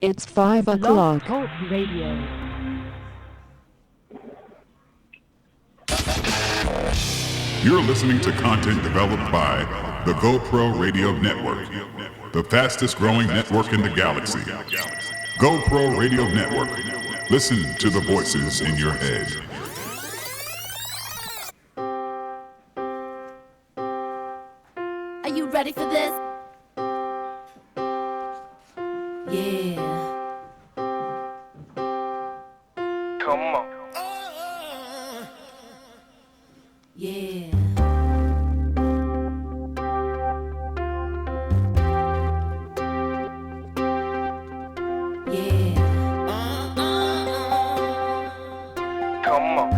It's 5 o'clock. Talk Radio. You're listening to content developed by the GoPro Radio Network, the fastest growing network in the galaxy. GoPro Radio Network. Listen to the voices in your head. Are you ready for this? Yeah. Come on. Yeah. Yeah. Come on.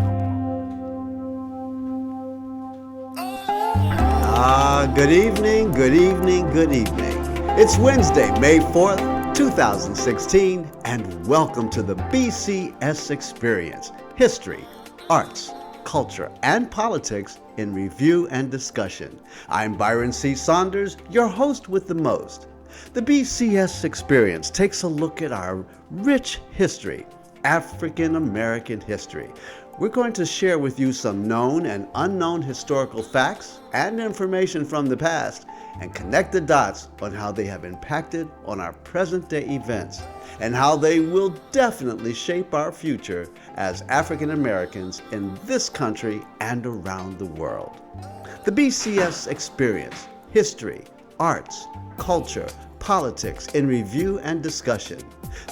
Good evening, good evening, good evening. It's Wednesday, May 4th, 2016, and welcome to the BCS Experience, History, Arts, Culture, and Politics in Review and Discussion. I'm Byron C. Saunders, your host with the most. The BCS Experience takes a look at our rich history, African American history. We're going to share with you some known and unknown historical facts and information from the past and connect the dots on how they have impacted on our present day events and how they will definitely shape our future as African Americans in this country and around the world. The BCS Experience, History, Arts, Culture, Politics in Review and Discussion.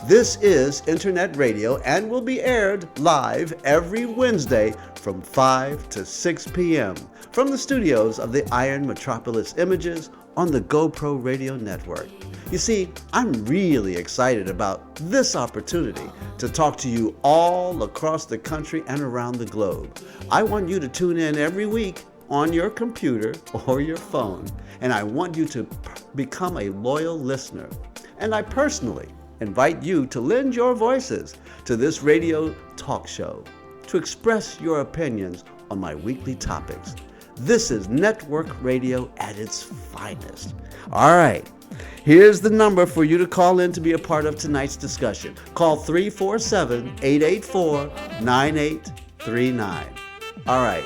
This is Internet Radio and will be aired live every Wednesday from 5 to 6 p.m. from the studios of the Iron Metropolis Images on the GoPro Radio Network. You see, I'm really excited about this opportunity to talk to you all across the country and around the globe. I want you to tune in every week on your computer or your phone, and I want you to become a loyal listener. And I personally invite you to lend your voices to this radio talk show to express your opinions on my weekly topics. This is network radio at its finest. All right, here's the number for you to call in to be a part of tonight's discussion. Call 347-884-9839. All right,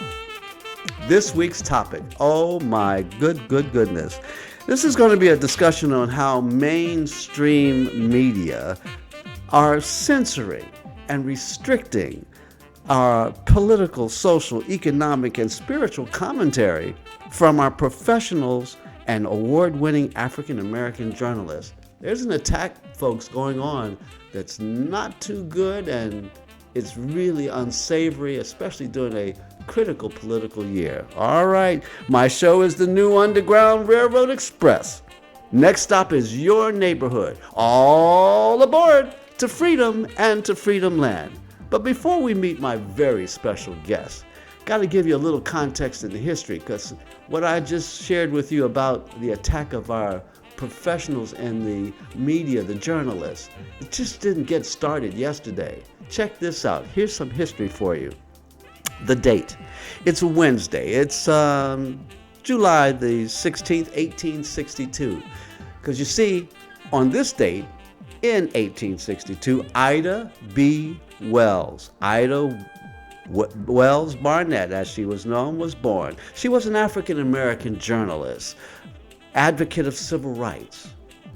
this week's topic, oh my goodness. This is going to be a discussion on how mainstream media are censoring and restricting our political, social, economic, and spiritual commentary from our professionals and award-winning African-American journalists. There's an attack, folks, going on that's not too good, and it's really unsavory, especially during a critical political year. All right, my show is the new Underground Railroad Express. Next stop is your neighborhood. All aboard to freedom and to freedom land. But before we meet my very special guest, got to give you a little context in the history, because what I just shared with you about the attack of our professionals in the media, the journalists, it just didn't get started yesterday. Check this out. Here's some history for you. The date. It's a Wednesday. It's July the 16th, 1862. Because you see, on this date, in 1862, Ida B. Wells, Wells Barnett, as she was known, was born. She was an African-American journalist, advocate of civil rights,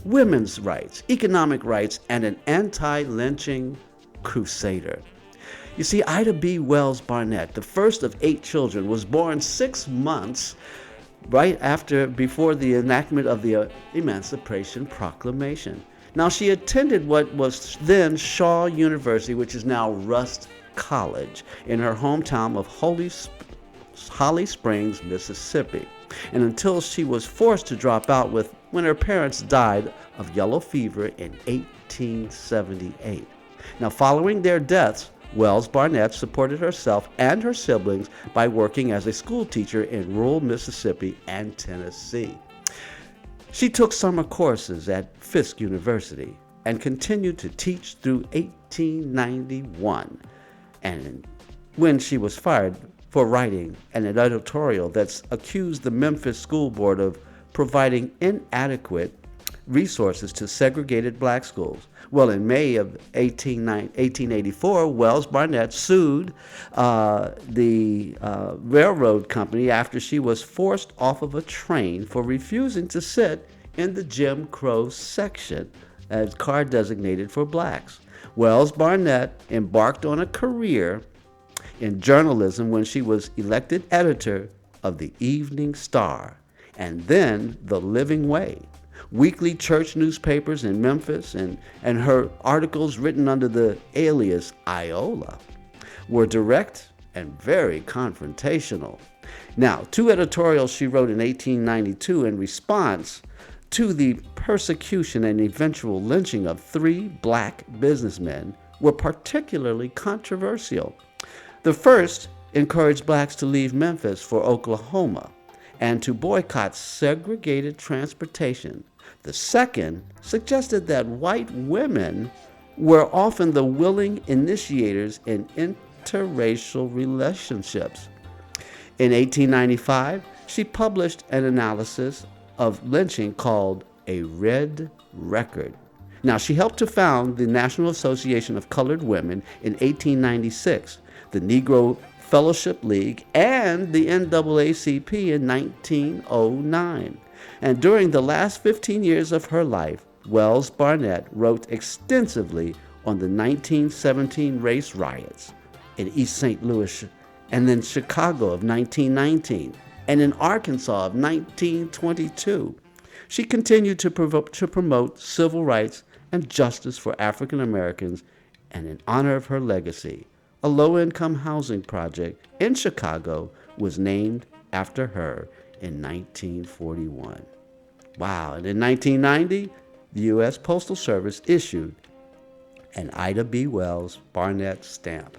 women's rights, economic rights, and an anti-lynching crusader. You see, Ida B. Wells Barnett, the first of 8 children, was born 6 months before the enactment of the Emancipation Proclamation. Now, she attended what was then Shaw University, which is now Rust College, in her hometown of Holly Springs, Mississippi, and until she was forced to drop out when her parents died of yellow fever in 1878. Now, following their deaths, Wells Barnett supported herself and her siblings by working as a school teacher in rural Mississippi and Tennessee. She took summer courses at Fisk University and continued to teach through 1891, and when she was fired for writing an editorial that's accused the Memphis School Board of providing inadequate resources to segregated black schools. Well, in May of 1884, Wells Barnett sued the railroad company after she was forced off of a train for refusing to sit in the Jim Crow section, a car designated for blacks. Wells Barnett embarked on a career in journalism when she was elected editor of the Evening Star and then the Living Way, weekly church newspapers in Memphis, and her articles written under the alias Iola were direct and very confrontational. Now, two editorials she wrote in 1892 in response to the persecution and eventual lynching of 3 black businessmen were particularly controversial. The first encouraged blacks to leave Memphis for Oklahoma and to boycott segregated transportation. The second suggested that white women were often the willing initiators in interracial relationships. In 1895, she published an analysis of lynching called A Red Record. Now, she helped to found the National Association of Colored Women in 1896, the Negro Fellowship League, and the NAACP in 1909. And during the last 15 years of her life, Wells Barnett wrote extensively on the 1917 race riots in East St. Louis, and then Chicago of 1919, and in Arkansas of 1922. She continued to promote civil rights and justice for African Americans, and in honor of her legacy, a low-income housing project in Chicago was named after her in 1941. Wow, and in 1990, the U.S. Postal Service issued an Ida B. Wells Barnett stamp.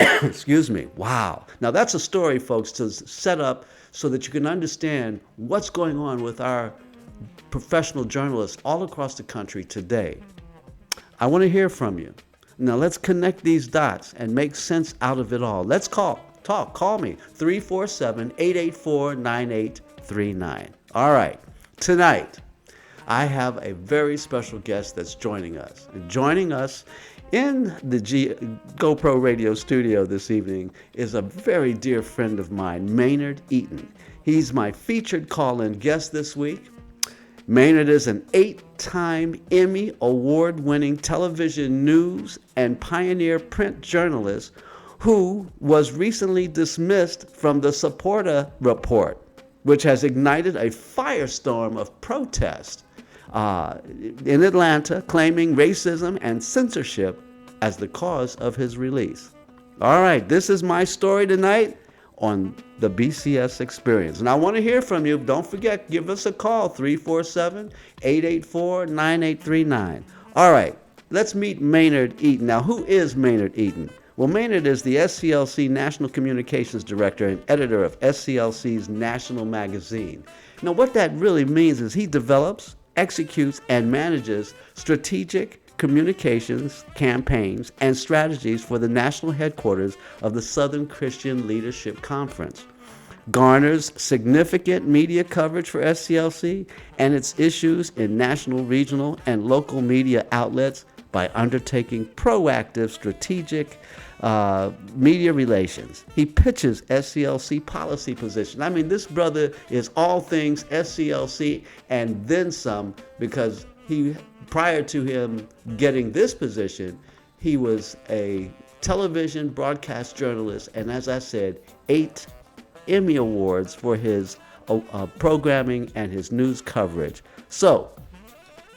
Excuse me. Wow. Now that's a story, folks, to set up so that you can understand what's going on with our professional journalists all across the country today. I want to hear from you. Now let's connect these dots and make sense out of it all. Let's call me, 347-884-9839. All right, tonight I have a very special guest that's joining us. And joining us in the GoPro radio studio this evening is a very dear friend of mine, Maynard Eaton. He's my featured call-in guest this week. Maynard is an 8-time Emmy award-winning television news and pioneer print journalist who was recently dismissed from the Saporta Report, which has ignited a firestorm of protest in Atlanta, claiming racism and censorship as the cause of his release. All right, this is my story tonight on the BCS Experience. And I want to hear from you. Don't forget, give us a call, 347-884-9839. All right, let's meet Maynard Eaton. Now, who is Maynard Eaton? Well, Maynard is the SCLC National Communications Director and editor of SCLC's National Magazine. Now, what that really means is he develops, executes, and manages strategic communications, campaigns, and strategies for the national headquarters of the Southern Christian Leadership Conference, garners significant media coverage for SCLC and its issues in national, regional, and local media outlets by undertaking proactive strategic media relations. He pitches SCLC policy position. I mean, this brother is all things SCLC and then some, because prior to him getting this position, he was a television broadcast journalist, and as I said, 8 Emmy Awards for his programming and his news coverage. So,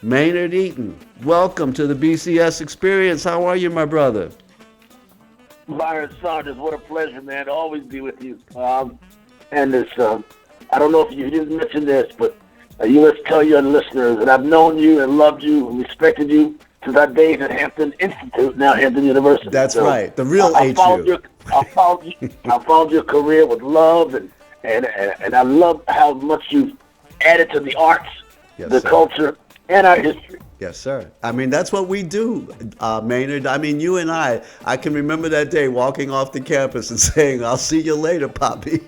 Maynard Eaton, welcome to the BCS Experience. How are you, my brother? Byron Saunders, what a pleasure, man, to always be with you. And it's, I don't know if you didn't mention this, but you must tell your listeners that I've known you and loved you and respected you since our days at Hampton Institute, now Hampton University. That's right, the real HU. I followed your career with love, and I love how much you've added to the arts, the culture, and our history. Yes, sir. I mean, that's what we do, Maynard. I mean, you and I can remember that day walking off the campus and saying, "I'll see you later, Poppy."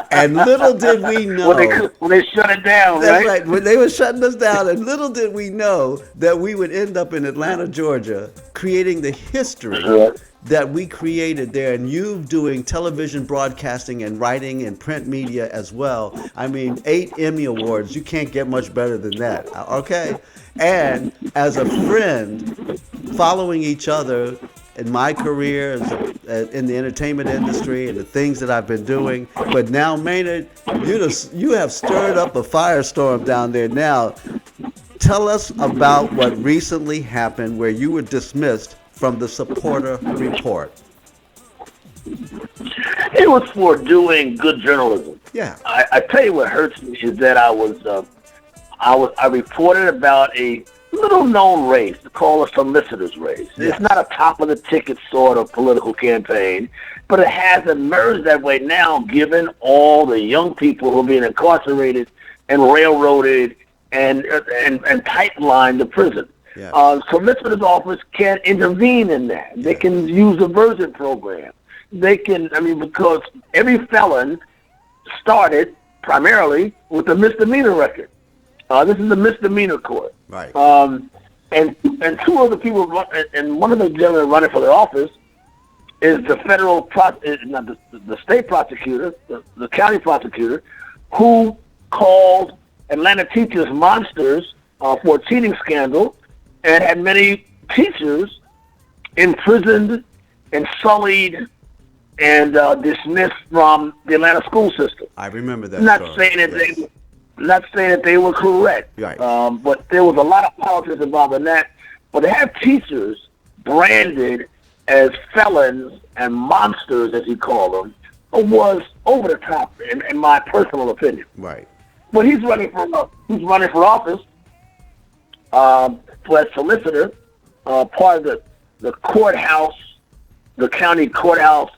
And little did we know. When they shut it down, that's right. When they were shutting us down, and little did we know that we would end up in Atlanta, Georgia, creating the history that we created there, and you doing television broadcasting and writing and print media as well. I mean, 8 Emmy Awards. You can't get much better than that, okay? And as a friend, following each other in my career in the entertainment industry and the things that I've been doing. But now, Maynard, you have stirred up a firestorm down there now. Tell us about what recently happened where you were dismissed from the Saporta Report. It was for doing good journalism. Yeah. I tell you what hurts me is that I reported about a little known race, called a solicitor's race. Yes. It's not a top of the ticket sort of political campaign, but it has emerged that way now, given all the young people who are being incarcerated and railroaded and pipelined to prison. Yeah. Solicitor's office can intervene in that. They can use a diversion program. They can, because every felon started primarily with a misdemeanor record. This is a misdemeanor court. Right. And two other people, and one of the gentlemen running for the office is the not the state prosecutor, the county prosecutor, who called Atlanta teachers monsters for a cheating scandal, and had many teachers imprisoned and sullied and dismissed from the Atlanta school system. I remember that. Not saying that they were correct, right. But there was a lot of politics involved in that. But to have teachers branded as felons and monsters, as he called them, was over the top, in my personal opinion. Right. But he's running for office. For a solicitor, part of the courthouse, the county courthouse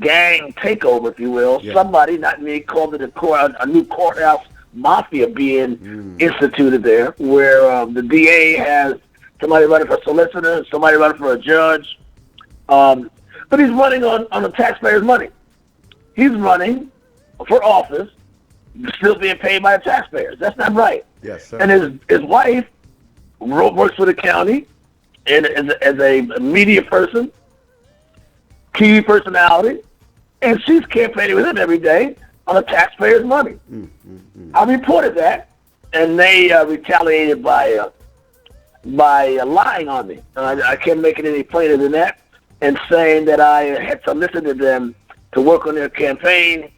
gang takeover, if you will. Yeah. Somebody, not me, called it a new courthouse mafia being instituted there, where the DA has somebody running for solicitor, somebody running for a judge. But he's running on the taxpayers' money. He's running for office, still being paid by the taxpayers. That's not right. Yes, sir. And his wife works for the county and as a media person, TV personality, and she's campaigning with him every day on the taxpayers' money. I reported that, and they retaliated by lying on me. I can't make it any plainer than that, and saying that I had solicited them to work on their campaign,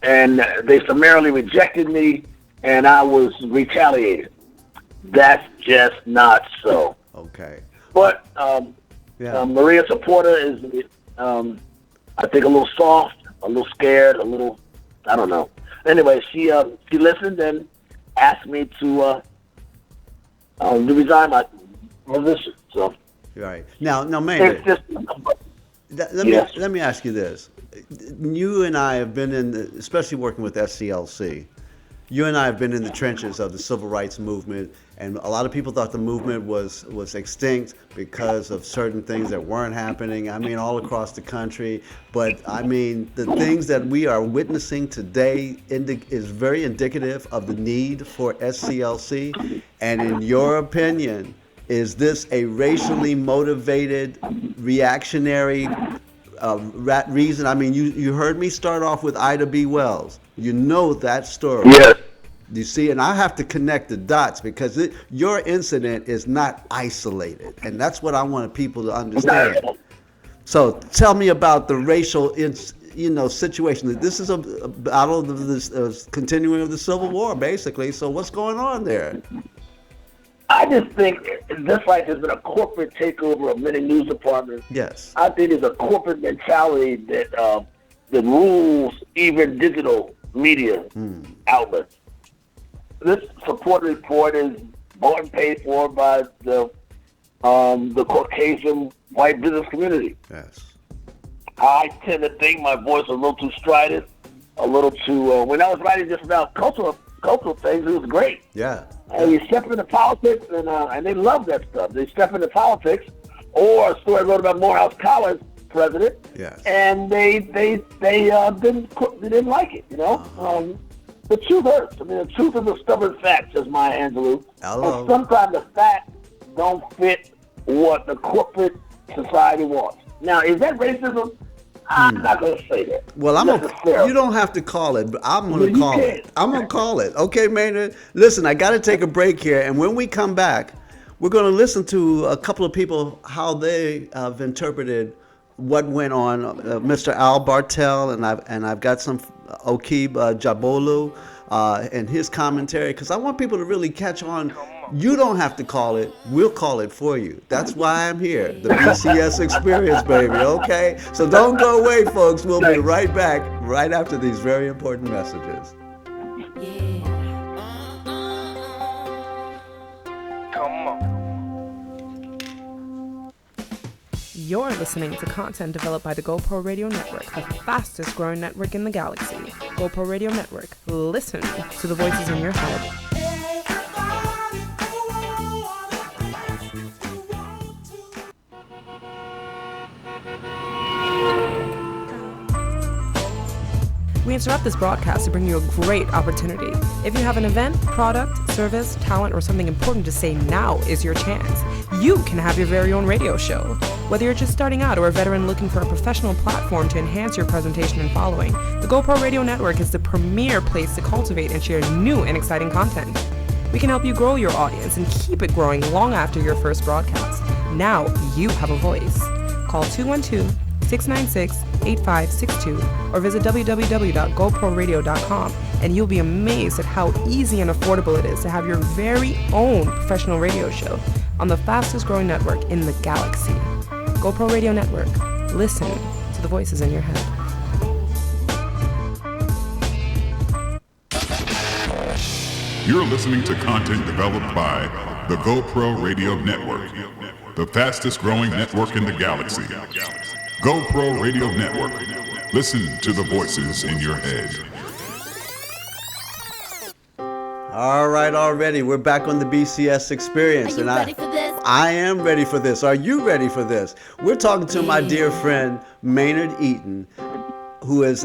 and they summarily rejected me, and I was retaliated. That's just not so. Okay. But Maria Saporta is, I think, a little soft, a little scared, a little, I don't know. Anyway, she listened and asked me to resign my position. So. Right. Now, Maynard, let me ask you this. You and I have been especially working with SCLC, you and I have been in the trenches of the civil rights movement, and a lot of people thought the movement was extinct because of certain things that weren't happening, all across the country. But, the things that we are witnessing today is very indicative of the need for SCLC. And in your opinion, is this a racially motivated, reactionary reason? You heard me start off with Ida B. Wells. You know that story. Yes. You see, and I have to connect the dots because your incident is not isolated, and that's what I want people to understand. So tell me about the racial, situation. This is a battle of this continuing of the Civil War, basically. So what's going on there? I just think, just like there's been a corporate takeover of many news departments, yes, I think there's a corporate mentality that rules even digital media outlets. This Saporta Report is bought and paid for by the Caucasian white business community. Yes. I tend to think my voice is a little too strident, a little too. When I was writing just about cultural cultural things. It was great. Yeah. And we step into politics, and they love that stuff. They step into politics, or a story I wrote about Morehouse College president, Yes. and they didn't like it. You know, the truth hurts. I mean, the truth is a stubborn fact, says Maya Angelou. Hello. And sometimes the facts don't fit what the corporate society wants. Now, is that racism? I'm not going to say that. Well, you don't have to call it, but I'm going to call it. I'm going to call it. Okay, Maynard? Listen, I got to take a break here, and when we come back, we're going to listen to a couple of people, how they have interpreted what went on. Mr. Al Bartel, and I've got some Okib Jabolu and his commentary, because I want people to really catch on. You don't have to call it. We'll call it for you. That's why I'm here. The BCS Experience, baby. Okay? So don't go away, folks. We'll be right back right after these very important messages. Yeah. Come on. You're listening to content developed by the GoPro Radio Network, the fastest growing network in the galaxy. GoPro Radio Network. Listen to the voices in your head. We interrupt this broadcast to bring you a great opportunity. If you have an event, product, service, talent, or something important to say, now is your chance. You can have your very own radio show. Whether you're just starting out or a veteran looking for a professional platform to enhance your presentation and following, the GoPro Radio Network is the premier place to cultivate and share new and exciting content. We can help you grow your audience and keep it growing long after your first broadcast. Now you have a voice. Call 212-696-8562 or visit www.goproradio.com, and you'll be amazed at how easy and affordable it is to have your very own professional radio show on the fastest growing network in the galaxy. GoPro Radio Network. Listen to the voices in your head. You're listening to content developed by the GoPro Radio Network, the fastest growing network in the galaxy. GoPro Radio Network. Listen to the voices in your head. All right, already. We're back on the BCS Experience. Are you ready for this? I am ready for this. Are you ready for this? We're talking to my dear friend, Maynard Eaton, who is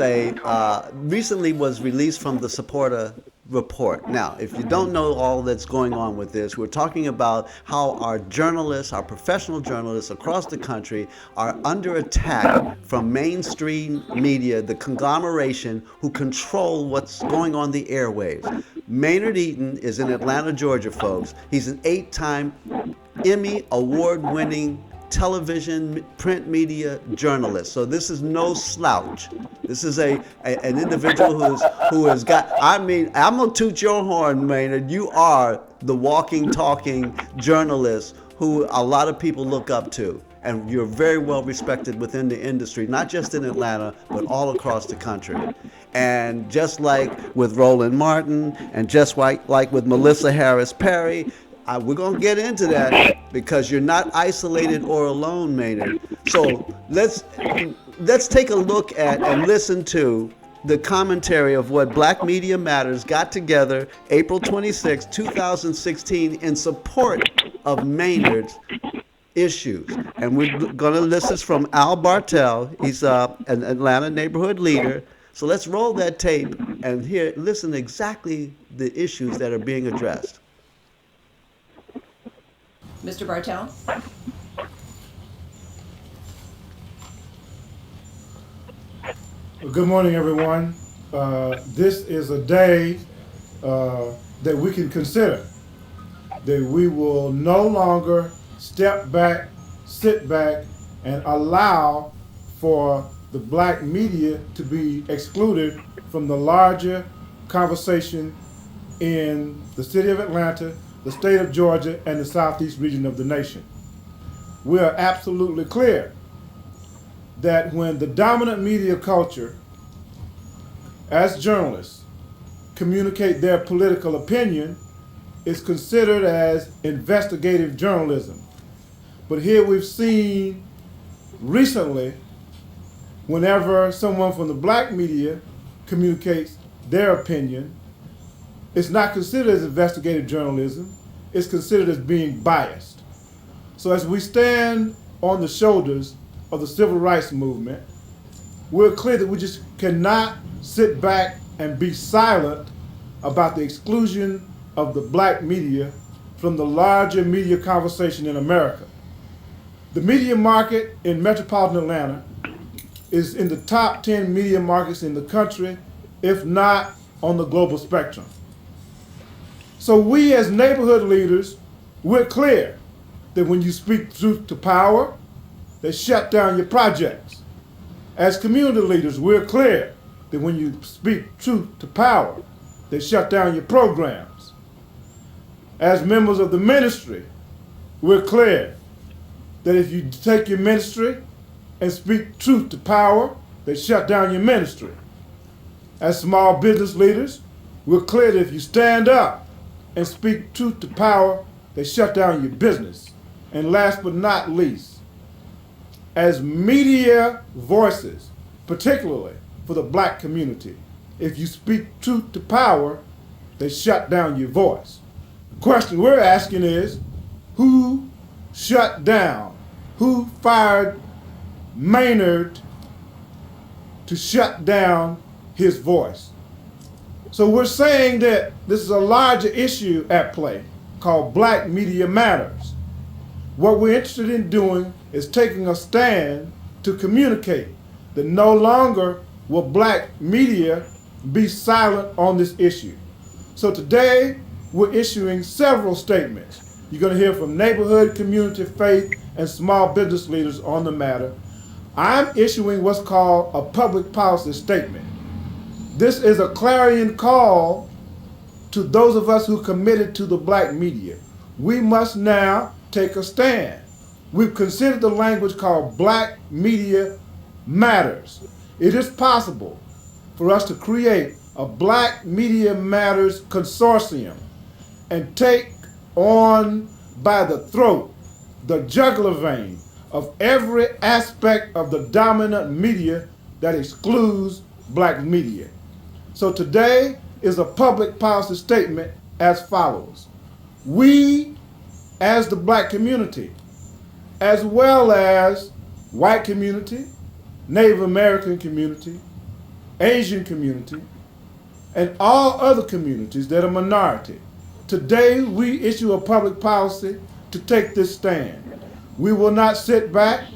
recently was released from the Saporta Report. Now, if you don't know all that's going on with this, we're talking about how our journalists, our professional journalists across the country are under attack from mainstream media, the conglomeration who control what's going on the airwaves. Maynard Eaton is in Atlanta, Georgia, folks. He's an 8-time Emmy award-winning television, print media journalist. So this is no slouch. This is an individual who has got, I mean, I'm gonna toot your horn, Maynard. You are the walking, talking journalist who a lot of people look up to. And you're very well respected within the industry, not just in Atlanta, but all across the country. And just like with Roland Martin, and just like with Melissa Harris Perry, we're going to get into that because you're not isolated or alone, Maynard. So let's take a look at and listen to the commentary of what Black Media Matters got together April 26, 2016 in support of Maynard's issues. And we're going to listen from Al Bartel. He's an Atlanta neighborhood leader. So let's roll that tape and listen exactly the issues that are being addressed. Mr. Bartel? Well, good morning, everyone. This is a day that we can consider, that we will no longer step back, sit back, and allow for the black media to be excluded from the larger conversation in the city of Atlanta, the state of Georgia, and the southeast region of the nation. We are absolutely clear that when the dominant media culture, as journalists, communicate their political opinion, is considered as investigative journalism. But here we've seen recently, whenever someone from the black media communicates their opinion, it's not considered as investigative journalism. It's considered as being biased. So as we stand on the shoulders of the civil rights movement, we're clear that we just cannot sit back and be silent about the exclusion of the black media from the larger media conversation in America. The media market in metropolitan Atlanta is in the top 10 media markets in the country, if not on the global spectrum. So we as neighborhood leaders, we're clear that when you speak truth to power, they shut down your projects. As community leaders, we're clear that when you speak truth to power, they shut down your programs. As members of the ministry, we're clear that if you take your ministry and speak truth to power, they shut down your ministry. As small business leaders, we're clear that if you stand up and speak truth to power, they shut down your business. And last but not least, as media voices, particularly for the black community, if you speak truth to power, they shut down your voice. The question we're asking is, who shut down, who fired Maynard to shut down his voice? So we're saying that this is a larger issue at play called Black Media Matters. What we're interested in doing is taking a stand to communicate that no longer will black media be silent on this issue. So today, we're issuing several statements. You're going to hear from neighborhood, community, faith, and small business leaders on the matter. I'm issuing what's called a public policy statement. This is a clarion call to those of us who committed to the black media. We must now take a stand. We've considered the language called Black Media Matters. It is possible for us to create a Black Media Matters consortium and take on by the throat the jugular vein of every aspect of the dominant media that excludes black media. So today is a public policy statement as follows. We, as the black community, as well as white community, Native American community, Asian community, and all other communities that are minority, today we issue a public policy to take this stand. We will not sit back,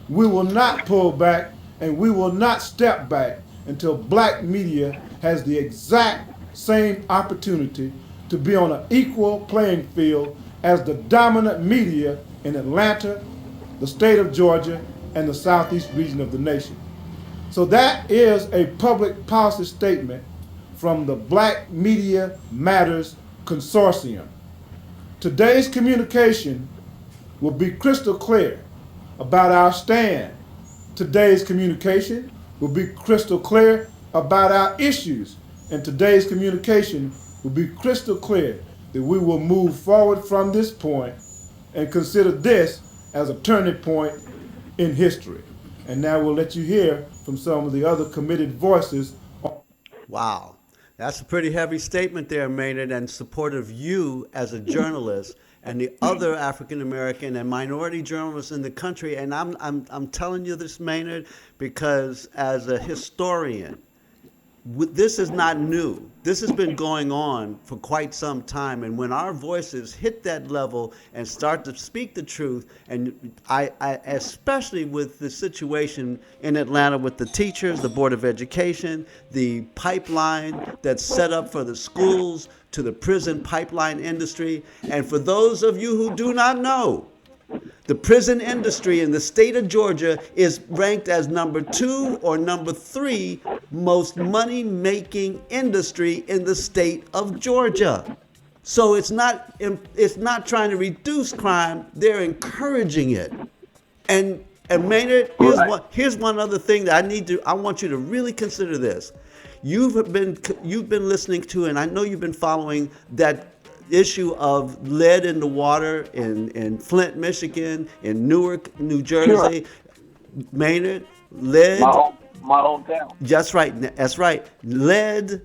we will not pull back, and we will not step back until black media has the exact same opportunity to be on an equal playing field as the dominant media in Atlanta, the state of Georgia, and the southeast region of the nation. So that is a public policy statement from the Black Media Matters Consortium. Today's communication will be crystal clear about our stand. Today's communication will be crystal clear about our issues. And today's communication will be crystal clear that we will move forward from this point and consider this as a turning point in history. And now we'll let you hear from some of the other committed voices. Wow. That's a pretty heavy statement there, Maynard, and support of you as a journalist and the other African American and minority journalists in the country. And I'm telling you this, Maynard, because as a historian, this is not new. This has been going on for quite some time. And when our voices hit that level and start to speak the truth, and I especially with the situation in Atlanta with the teachers, the Board of Education, the pipeline that's set up for the schools to the prison pipeline industry. And for those of you who do not know, the prison industry in the state of Georgia is ranked as number 2 or number 3 most money-making industry in the state of Georgia. So it's not trying to reduce crime; they're encouraging it. And Maynard, here's one other thing that I want you to really consider this. You've been listening to, and I know you've been following that issue of lead in the water in Flint, Michigan, in Newark, New Jersey. Sure. Maynard, lead. My hometown. That's right. Lead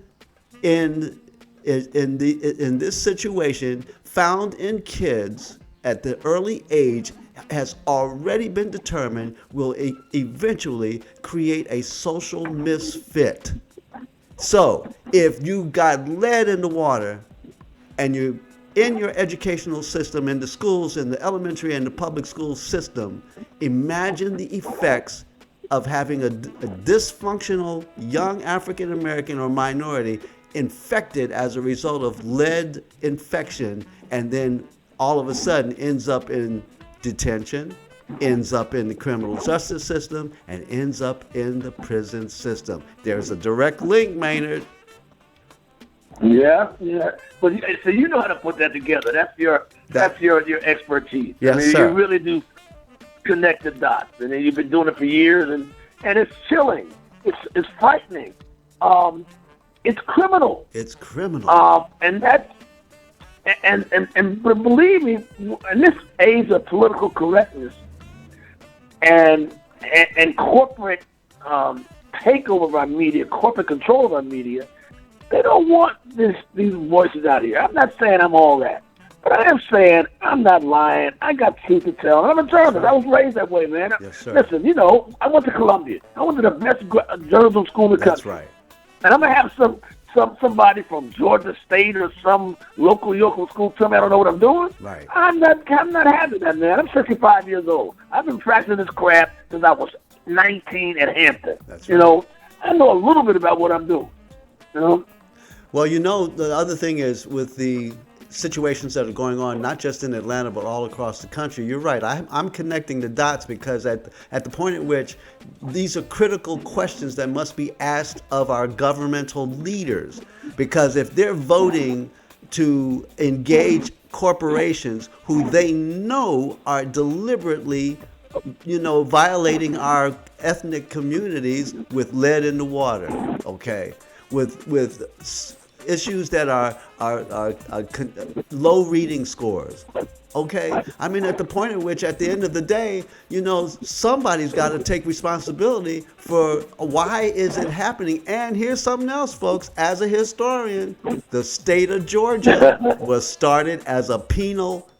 in in this situation found in kids at the early age has already been determined will eventually create a social misfit. So if you got lead in the water and you in your educational system, in the schools, in the elementary and the public school system, imagine the effects of having a dysfunctional young African American or minority infected as a result of lead infection, and then all of a sudden ends up in detention, ends up in the criminal justice system, and ends up in the prison system. There's a direct link, Maynard. Yeah. But so you know how to put that together. That's your expertise. Yes, I mean, sir. You really do connect the dots, and you've been doing it for years, and it's chilling. It's frightening. It's criminal. It's criminal. And that's but believe me, in this age of political correctness and corporate takeover of our media, corporate control of our media, they don't want these voices out here. I'm not saying I'm all that, but I am saying I'm not lying. I got truth to tell. And I'm a journalist. I was raised that way, man. Yes, sir. Listen, I went to Columbia. I went to the best journalism school in the country. That's right. And I'm gonna have somebody from Georgia State or some local school tell me I don't know what I'm doing. Right. I'm not having that, man. I'm 65 years old. I've been practicing this craft since I was 19 at Hampton. That's right. I know a little bit about what I'm doing. Well, the other thing is with the situations that are going on, not just in Atlanta, but all across the country, you're right. I'm connecting the dots because at the point at which these are critical questions that must be asked of our governmental leaders, because if they're voting to engage corporations who they know are deliberately, violating our ethnic communities with lead in the water, okay, with issues that are low reading scores. Okay, I mean, at the point at which, at the end of the day, somebody's got to take responsibility for why is it happening. And here's something else, folks. As a historian, the state of Georgia was started as a penal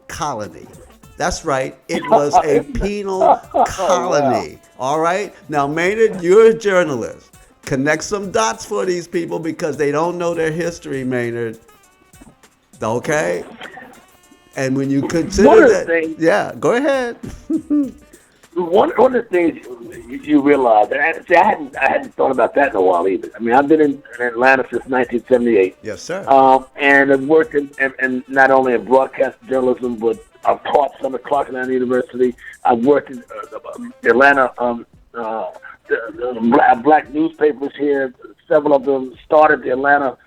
colony. That's right. It was a penal colony. All right. Now, Maynard, you're a journalist. Connect some dots for these people because they don't know their history, Maynard. Okay? And when you consider that, yeah, go ahead. One of the things you realize, and I hadn't thought about that in a while either. I mean, I've been in Atlanta since 1978. Yes, sir. And I've worked in not only in broadcast journalism, but I've taught some at Clark Atlanta University. I've worked in Atlanta. The black newspapers here, several of them started the Atlanta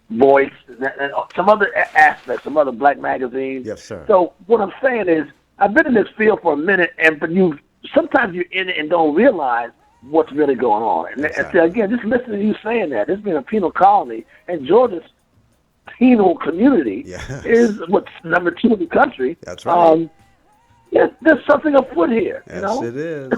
Voice, and some other aspects, some other black magazines. Yes, sir. So what I'm saying is, I've been in this field for a minute, but sometimes you're in it and don't realize what's really going on. And Exactly. so again, just listening to you saying that, this being a penal colony, and Georgia's penal community is what's number 2 in the country. That's right. There's something afoot here. Yes, it is.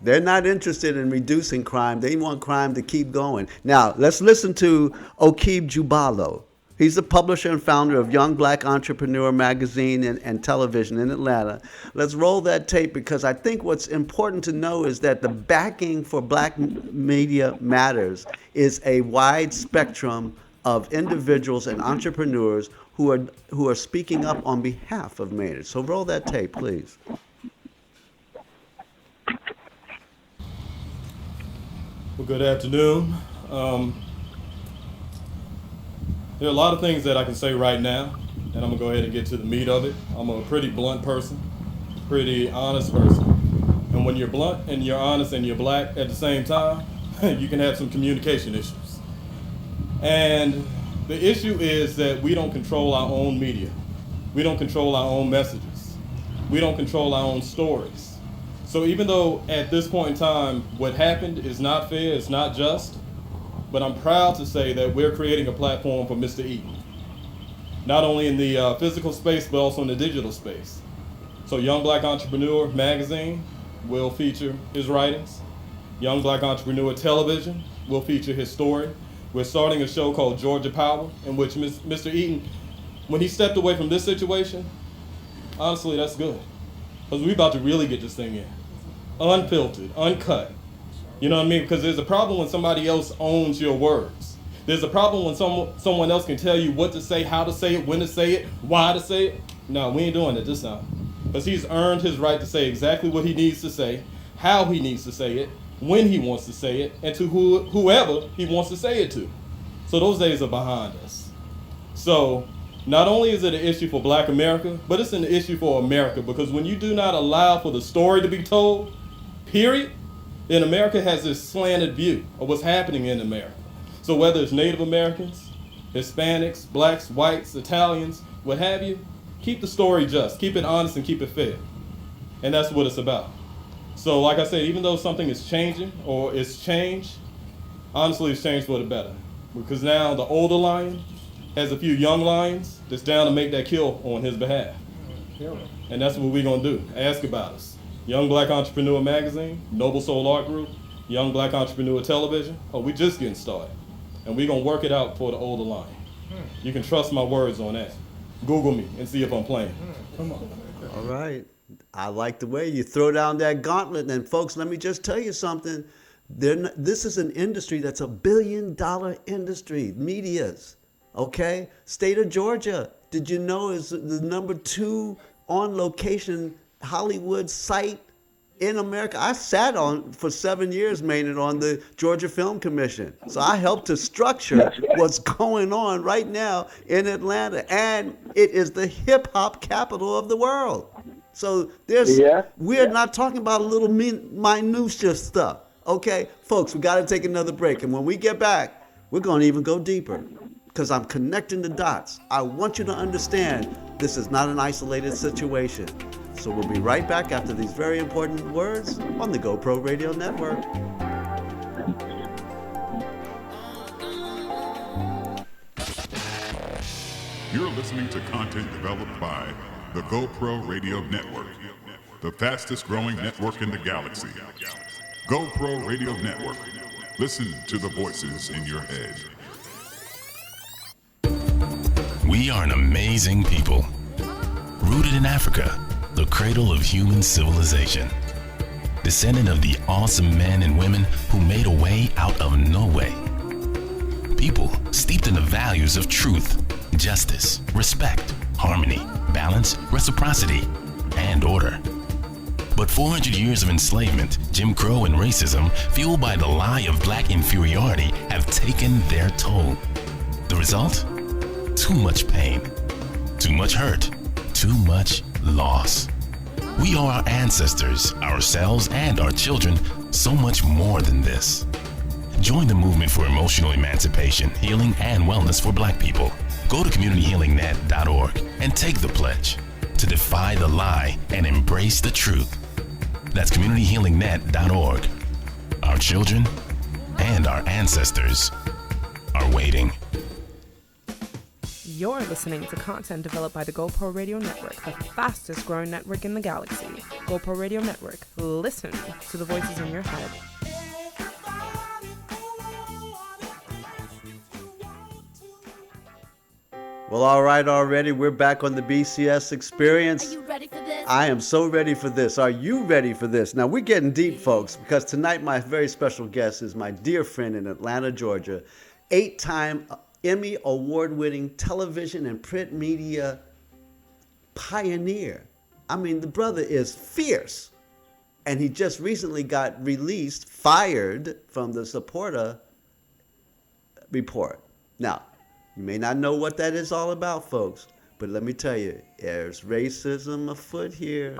They're not interested in reducing crime. They want crime to keep going. Now, let's listen to Okib Jubalo. He's the publisher and founder of Young Black Entrepreneur magazine and television in Atlanta. Let's roll that tape because I think what's important to know is that the backing for Black Media Matters is a wide spectrum of individuals and entrepreneurs who are speaking up on behalf of Maynard. So roll that tape, please. Well, good afternoon. There are a lot of things that I can say right now, and I'm gonna go ahead and get to the meat of it. I'm a pretty blunt person, pretty honest person. And when you're blunt and you're honest and you're black at the same time, you can have some communication issues. And the issue is that we don't control our own media. We don't control our own messages. We don't control our own stories. So even though at this point in time, what happened is not fair, it's not just, but I'm proud to say that we're creating a platform for Mr. Eaton. Not only in the physical space, but also in the digital space. So Young Black Entrepreneur magazine will feature his writings. Young Black Entrepreneur television will feature his story. We're starting a show called Georgia Power, in which Mr. Eaton, when he stepped away from this situation, honestly, that's good. Because we're about to really get this thing in. Unfiltered, uncut. You know what I mean? Because there's a problem when somebody else owns your words. There's a problem when someone else can tell you what to say, how to say it, when to say it, why to say it. No, we ain't doing it this time. Because he's earned his right to say exactly what he needs to say, how he needs to say it, when he wants to say it, and to whoever he wants to say it to. So those days are behind us. So not only is it an issue for Black America, but it's an issue for America, because when you do not allow for the story to be told, period, then America has this slanted view of what's happening in America. So whether it's Native Americans, Hispanics, Blacks, whites, Italians, what have you, keep the story just, keep it honest and keep it fair. And that's what it's about. So like I said, even though something is changing or it's changed, honestly it's changed for the better. Because now the older lion has a few young lions that's down to make that kill on his behalf. And that's what we're gonna do. Ask about us. Young Black Entrepreneur Magazine, Noble Soul Art Group, Young Black Entrepreneur Television. Oh, we just getting started. And we're gonna work it out for the older lion. You can trust my words on that. Google me and see if I'm playing. Come on. All right. I like the way you throw down that gauntlet. And folks, let me just tell you something. This is an industry that's $1 billion industry, medias. Okay? State of Georgia, did you know, is the #2 on location Hollywood site in America. I sat on for 7 years, Maynard, on the Georgia Film Commission. So I helped to structure what's going on right now in Atlanta. And it is the hip hop capital of the world. So we're not talking about a little minutia stuff. Okay, folks, we got to take another break. And when we get back, we're going to even go deeper, because I'm connecting the dots. I want you to understand this is not an isolated situation. So we'll be right back after these very important words on the GoPro Radio Network. You're listening to content developed by the GoPro Radio Network, the fastest growing network in the galaxy. GoPro Radio Network. Listen to the voices in your head. We are an amazing people, rooted in Africa, the cradle of human civilization. Descendant of the awesome men and women who made a way out of no way. People steeped in the values of truth, justice, respect, harmony, balance, reciprocity, and order. But 400 years of enslavement, Jim Crow, and racism, fueled by the lie of Black inferiority, have taken their toll. The result? Too much pain, too much hurt, too much loss. We owe our ancestors, ourselves, and our children so much more than this. Join the movement for emotional emancipation, healing, and wellness for Black people. Go to communityhealingnet.org and take the pledge to defy the lie and embrace the truth. That's communityhealingnet.org. Our children and our ancestors are waiting. You're listening to content developed by the GoPro Radio Network, the fastest growing network in the galaxy. GoPro Radio Network. Listen to the voices in your head. Well, all right, already. We're back on the BCS Experience. Are you ready for this? I am so ready for this. Are you ready for this? Now, we're getting deep, folks, because tonight my very special guest is my dear friend in Atlanta, Georgia, 8-time Emmy award-winning television and print media pioneer. I mean, the brother is fierce. And he just recently got fired from the Saporta Report. Now, you may not know what that is all about, folks, but let me tell you, there's racism afoot here.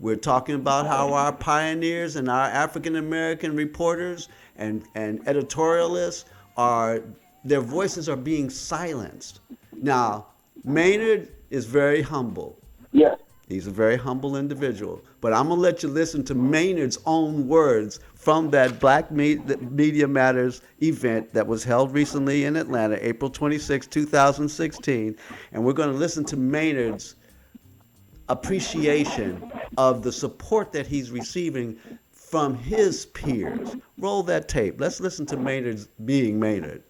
We're talking about how our pioneers and our African-American reporters and editorialists their voices are being silenced. Now, Maynard is very humble. Yes. He's a very humble individual. But I'm going to let you listen to Maynard's own words from that Black Media Matters event that was held recently in Atlanta, April 26, 2016. And we're going to listen to Maynard's appreciation of the support that he's receiving from his peers. Roll that tape. Let's listen to Maynard's being Maynard.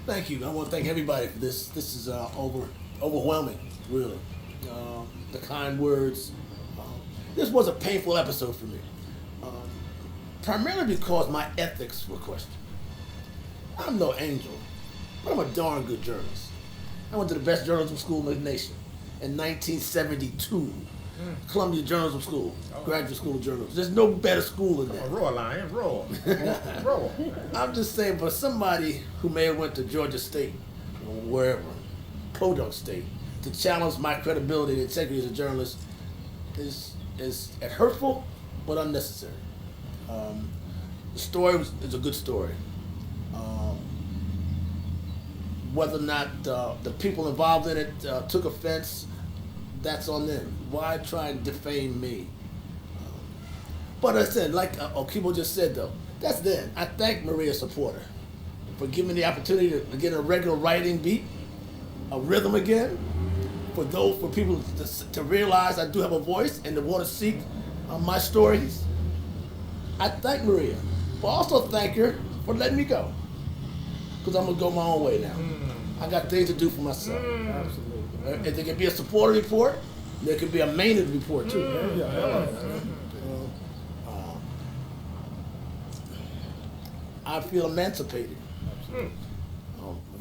Thank you. I want to thank everybody for this. This is overwhelming, really. The kind words. This was a painful episode for me, primarily because my ethics were questioned. I'm no angel, but I'm a darn good journalist. I went to the best journalism school in the nation in 1972. Columbia Journalism School, Graduate School of Journalism. There's no better school than that. Roar, Lion, roar. Roar. I'm just saying, for somebody who may have went to Georgia State or wherever, Podunk State, to challenge my credibility and integrity as a journalist is hurtful but unnecessary. The story is a good story. Whether or not the people involved in it took offense, that's on them. Why try and defame me? But I said, like Okibo just said though, that's them. I thank Maria Saporta for giving me the opportunity to get a regular writing beat, a rhythm again, for people to realize I do have a voice and to want to seek my stories. I thank Maria, but also thank her for letting me go, because I'm gonna go my own way now. I got things to do for myself. Absolutely. If there could be a Saporta Report, there could be a Maynard Report too. I feel emancipated.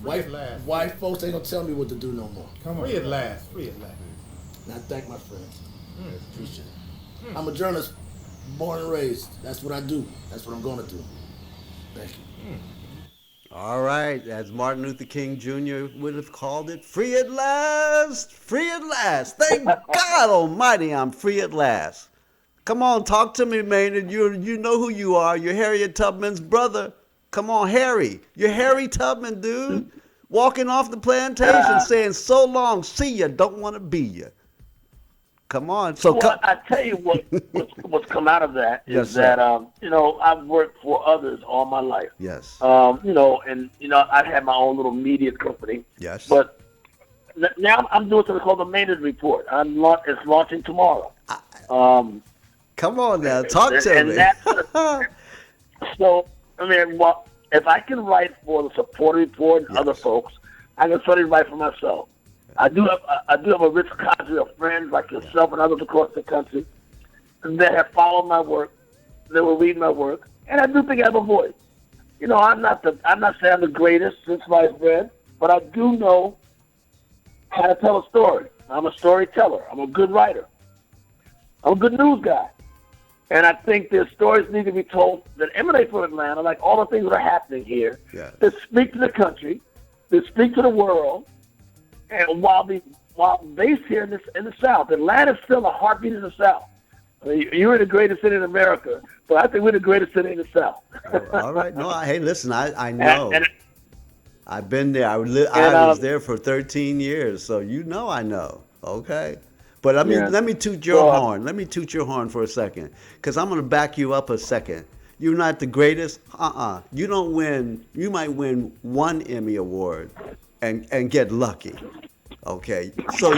White folks ain't gonna tell me what to do no more. Come on. Free at last. Free at last. And I thank my friends. Appreciate it. I'm a journalist, born and raised. That's what I do. That's what I'm gonna do. Thank you. All right, as Martin Luther King Jr. would have called it, free at last, free at last. Thank God Almighty, I'm free at last. Come on, talk to me, Maynard. You know who you are. You're Harriet Tubman's brother. Come on, Harry. You're Harry Tubman, dude. Walking off the plantation saying, so long, see ya, don't want to be ya. Come on. So I tell you what's come out of that is that I've worked for others all my life. Yes. I've had my own little media company. Yes. But now I'm doing something called the Maynard Report. It's launching tomorrow. Come on now, talk to me. So if I can write for the Saporta Report and other folks, I can certainly write for myself. I do have a rich cadre of friends like yourself and others across the country that have followed my work, that will read my work, and I do think I have a voice. I'm not saying I'm the greatest since sliced bread, but I do know how to tell a story. I'm a storyteller. I'm a good writer. I'm a good news guy. And I think there's stories need to be told that emanate from Atlanta, like all the things that are happening here, that speak to the country, that speak to the world. And while based here in the South, Atlanta's still a heartbeat in the South. You're in the greatest city in America, but I think we're the greatest city in the South. All right. No, hey, listen, I know. I've been there. I was there for 13 years, so I know. Okay. But let me toot your horn. Let me toot your horn for a second, because I'm going to back you up a second. You're not the greatest. You don't win. You might win one Emmy Award and get lucky. Okay. So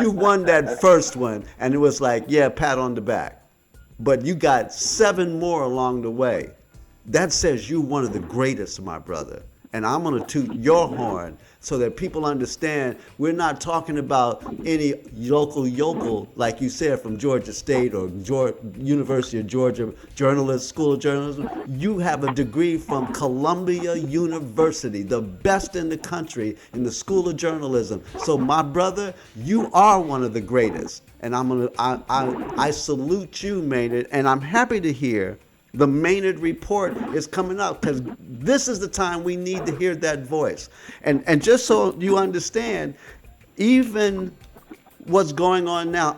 you won that first one, and it was like, yeah, pat on the back. But you got 7 more along the way. That says you're one of the greatest, my brother. And I'm going to toot your horn so that people understand we're not talking about any local yokel, like you said, from Georgia State or University of Georgia School of Journalism. You have a degree from Columbia University, the best in the country in the School of Journalism. So, my brother, you are one of the greatest. And I salute you, Maynard, and I'm happy to hear the Maynard Report is coming up, because this is the time we need to hear that voice. And just so you understand, even what's going on now,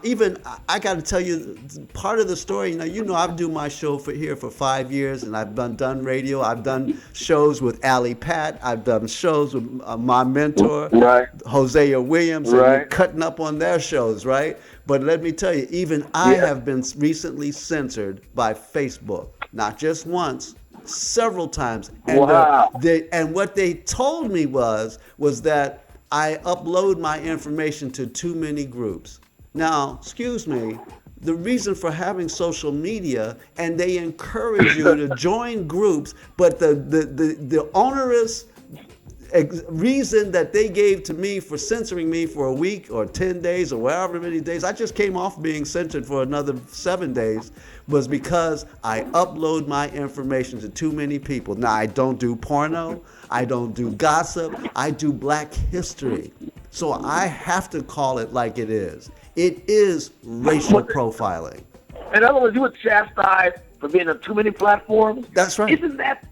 I got to tell you part of the story. I've done my show here for 5 years, and I've done radio. I've done shows with Allie Pat. I've done shows with my mentor, Hosea Williams, and we're cutting up on their shows, right? But let me tell you, even I have been recently censored by Facebook. Not just once, several times. And, and what they told me was that I upload my information to too many groups. Now, excuse me, the reason for having social media, and they encourage you to join groups, but the onerous reason that they gave to me for censoring me for a week or 10 days or however many days, I just came off being censored for another 7 days, was because I upload my information to too many people. Now, I don't do porno, I don't do gossip, I do black history. So I have to call it like it is. It is racial profiling. In other words, you were chastised for being on too many platforms. That's right. Isn't that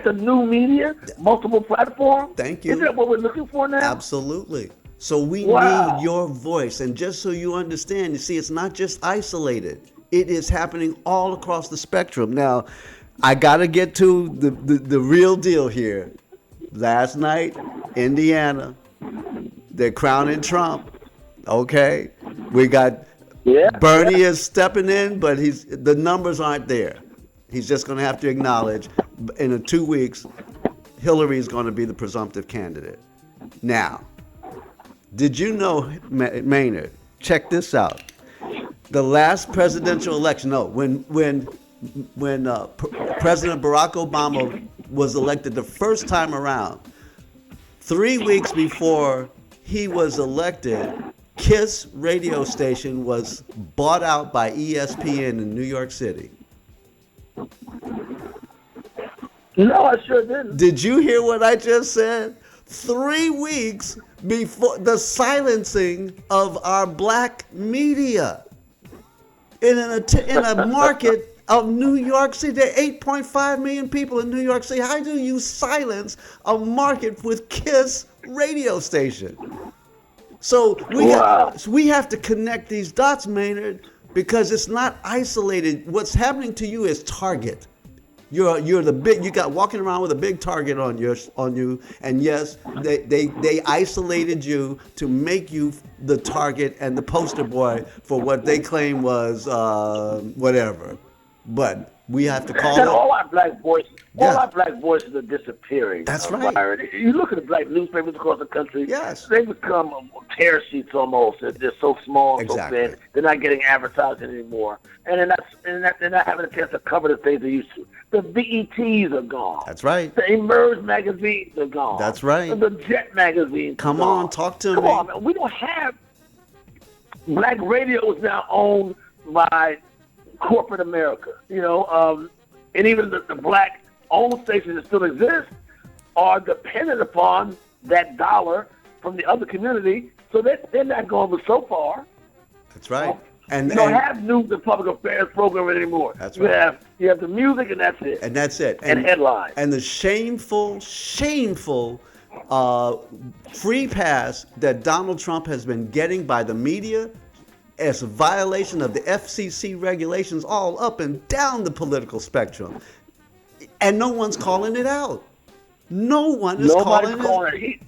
the new media? Multiple platforms? Thank you. Isn't that what we're looking for now? Absolutely. So we need your voice. And just so you understand, you see, it's not just isolated. It is happening all across the spectrum. Now, I got to get to the real deal here. Last night, Indiana, they're crowning Trump. Okay? We got Bernie is stepping in, but the numbers aren't there. He's just going to have to acknowledge in 2 weeks, Hillary is going to be the presumptive candidate. Now, did you know, Maynard, check this out. The last presidential election, when President Barack Obama was elected the first time around, 3 weeks before he was elected, KISS radio station was bought out by ESPN in New York City. No, I sure didn't. Did you hear what I just said? 3 weeks before the silencing of our black media in a market of New York City. There are 8.5 million people in New York City. How do you silence a market with KISS radio station? So we have to connect these dots, Maynard, because it's not isolated. What's happening to you is target. You're the big. You got walking around with a big target on you, and yes, they isolated you to make you the target and the poster boy for what they claim was whatever. But we have to call it. All our black voices, our black voices are disappearing. That's right. Byron. You look at the black newspapers across the country. Yes. They become tear sheets almost. They're so small, so thin. They're not getting advertising anymore, and they're not having a chance to cover the things they used to. The BETs are gone. That's right. The Emerge magazines are gone. That's right. The Jet magazines. Come on, talk to me. Come on, man. We don't have black radio is now owned by corporate America, and even the black owned stations that still exist are dependent upon that dollar from the other community, so they're not going so far. That's right. And you don't have news and public affairs programming anymore. That's right. You have the music, and that's it. And that's it. And headlines. And the shameful free pass that Donald Trump has been getting by the media as a violation of the FCC regulations all up and down the political spectrum. And no one's calling it out. No one is calling it.